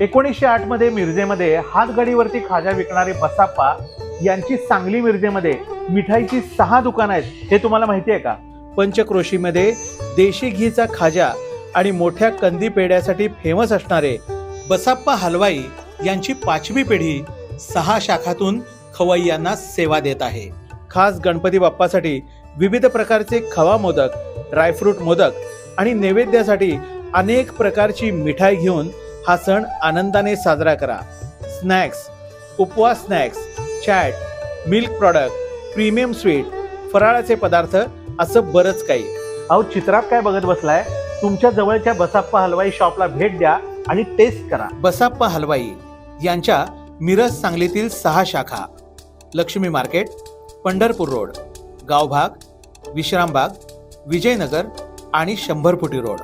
1908 मध्ये मिरजेमध्ये हातगाडीवरती खाजा विकणारे बसाप्पा यांची सांगली मिरजेमध्ये मिठाईची 6 दुकानं आहेत हे तुम्हाला माहिती आहे का? पंचक्रोशीमध्ये देशी घीचा खाजा आणि मोठ्या कंदी पेढ्यासाठी फेमस असणारे बसाप्पा हलवाई यांची 5वी पिढी 6 शाखातून खवय्यांना सेवा देत आहे. खास गणपती बाप्पासाठी विविध प्रकारचे खवा मोदक, ड्रायफ्रूट मोदक आणि नैवेद्यासाठी अनेक प्रकारची मिठाई घेऊन हा सण आनंदाने साजरा करा. स्नॅक्स, उपवास snacks, chat, milk product, premium sweet, फराळाचे पदार्थ असं बरंच काही. अहो चित्रात काय बघत बसलाय? तुमच्या जवळच्या बसाप्पा हलवाई शॉपला भेट द्या आणि टेस्ट करा. बसाप्पा हलवाई यांच्या मिरज सांगलीतील 6 शाखा: लक्ष्मी मार्केट, पंढरपूर रोड, गावभाग, विश्रामबाग, विजयनगर आणि 100 फुटी रोड.